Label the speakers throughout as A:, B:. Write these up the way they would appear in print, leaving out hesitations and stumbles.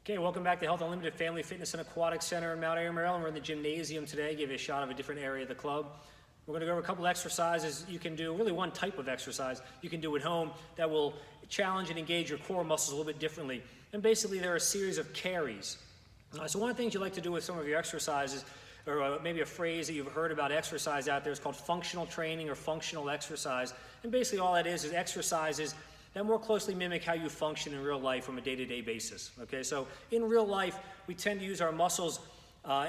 A: Okay, welcome back to Health Unlimited Family Fitness and Aquatic Center in Mount Airy, Maryland. We're in the gymnasium today, give you a shot of a different area of the club. We're going to go over a couple exercises you can do, really one type of exercise you can do at home that will challenge and engage your core muscles a little bit differently. And basically there are a series of carries. So one of the things you like to do with some of your exercises, or maybe a phrase that you've heard about exercise out there is called functional training or functional exercise. And basically all that is exercises that more closely mimic how you function in real life from a day-to-day basis. Okay, so in real life, we tend to use our muscles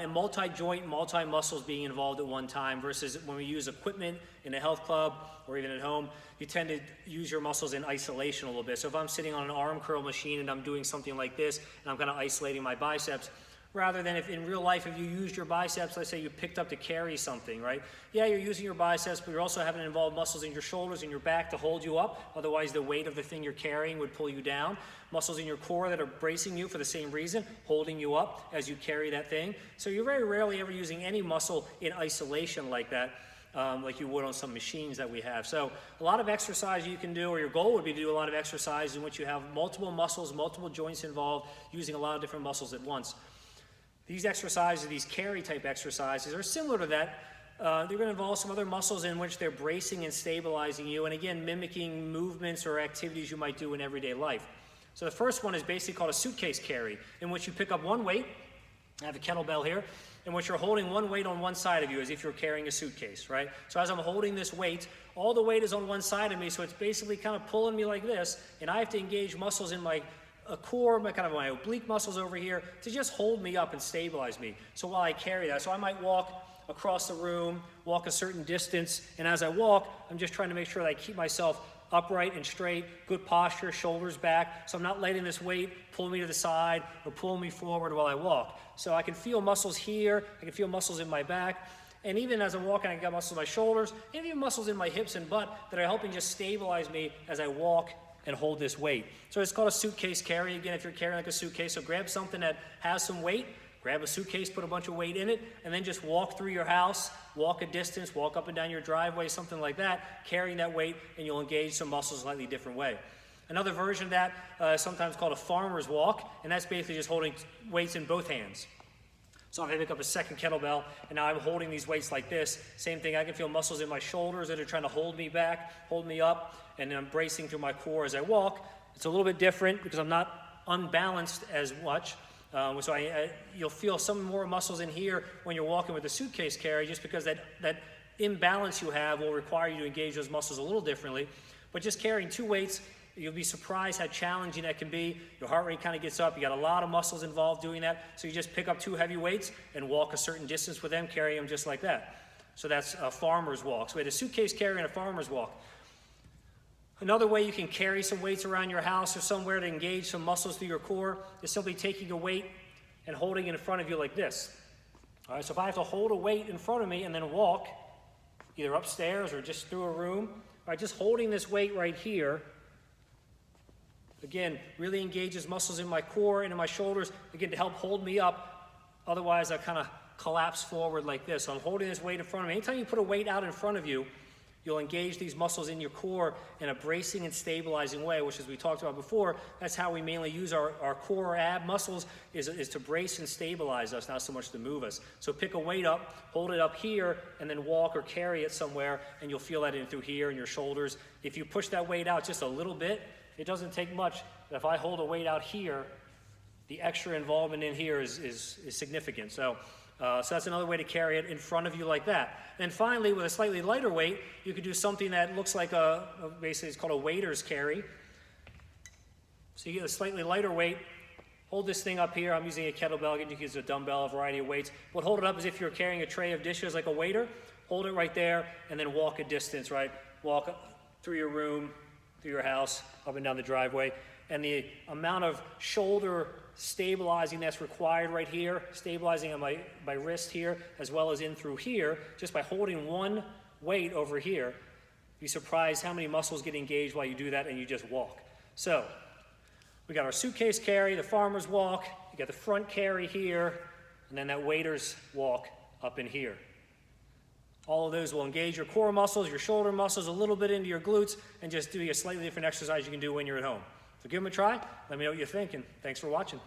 A: in multi-joint, multi-muscles being involved at one time versus when we use equipment in a health club or even at home, you tend to use your muscles in isolation a little bit. So if I'm sitting on an arm curl machine and I'm doing something like this and I'm kind of isolating my biceps, rather than if in real life, if you used your biceps, let's say you picked up to carry something, right? Yeah, you're using your biceps, but you're also having to involve muscles in your shoulders and your back to hold you up. Otherwise, the weight of the thing you're carrying would pull you down. Muscles in your core that are bracing you for the same reason, holding you up as you carry that thing. So you're very rarely ever using any muscle in isolation like that, like you would on some machines that we have. So a lot of exercise you can do, or your goal would be to do a lot of exercise in which you have multiple muscles, multiple joints involved, using a lot of different muscles at once. These exercises, these carry type exercises, are similar to that. They're going to involve some other muscles in which they're bracing and stabilizing you, and again, mimicking movements or activities you might do in everyday life. So the first one is basically called a suitcase carry, in which you pick up one weight. I have a kettlebell here, in which you're holding one weight on one side of you as if you're carrying a suitcase, right? So as I'm holding this weight, all the weight is on one side of me, so it's basically kind of pulling me like this, and I have to engage muscles in my core, my oblique muscles over here to just hold me up and stabilize me. So while I carry that, so I might walk across the room, walk a certain distance, and as I walk, I'm just trying to make sure that I keep myself upright and straight, good posture, shoulders back, so I'm not letting this weight pull me to the side or pull me forward while I walk. So I can feel muscles here, I can feel muscles in my back, and even as I'm walking, I got muscles in my shoulders, and even muscles in my hips and butt that are helping just stabilize me as I walk and hold this weight. So it's called a suitcase carry. Again, if you're carrying like a suitcase, so grab something that has some weight, grab a suitcase, put a bunch of weight in it, and then just walk through your house, walk a distance, walk up and down your driveway, something like that, carrying that weight, and you'll engage some muscles a slightly different way. Another version of that is sometimes called a farmer's walk, and that's basically just holding weights in both hands. So if I pick up a second kettlebell, and now I'm holding these weights like this, same thing, I can feel muscles in my shoulders that are trying to hold me back, hold me up, and then I'm bracing through my core as I walk. It's a little bit different because I'm not unbalanced as much. So you'll feel some more muscles in here when you're walking with a suitcase carry, just because that imbalance you have will require you to engage those muscles a little differently. But just carrying two weights, you'll be surprised how challenging that can be. Your heart rate kind of gets up. You got a lot of muscles involved doing that. So you just pick up two heavy weights and walk a certain distance with them, carry them just like that. So that's a farmer's walk. So we had a suitcase carry and a farmer's walk. Another way you can carry some weights around your house or somewhere to engage some muscles through your core is simply taking a weight and holding it in front of you like this. All right, so if I have to hold a weight in front of me and then walk, either upstairs or just through a room, all right, just holding this weight right here, again, really engages muscles in my core and in my shoulders, again, to help hold me up. Otherwise, I kind of collapse forward like this. So I'm holding this weight in front of me. Anytime you put a weight out in front of you, you'll engage these muscles in your core in a bracing and stabilizing way, which, as we talked about before, that's how we mainly use our core ab muscles, is to brace and stabilize us, not so much to move us. So pick a weight up, hold it up here, and then walk or carry it somewhere, and you'll feel that in through here in your shoulders. If you push that weight out just a little bit, it doesn't take much. But if I hold a weight out here, the extra involvement in here is significant. So that's another way to carry it in front of you like that. And finally, with a slightly lighter weight, you could do something that looks like basically it's called a waiter's carry. So you get a slightly lighter weight, hold this thing up here. I'm using a kettlebell, you can use a dumbbell, a variety of weights. But hold it up as if you're carrying a tray of dishes like a waiter. Hold it right there, and then walk a distance, right? Walk through your room, through your house, up and down the driveway. And the amount of shoulder stabilizing that's required right here, stabilizing on my wrist here, as well as in through here, just by holding one weight over here, be surprised how many muscles get engaged while you do that and you just walk. So we got our suitcase carry, the farmer's walk, you got the front carry here, and then that waiter's walk up in here. All of those will engage your core muscles, your shoulder muscles, a little bit into your glutes, and just do a slightly different exercise you can do when you're at home. So give them a try. Let me know what you think, and thanks for watching.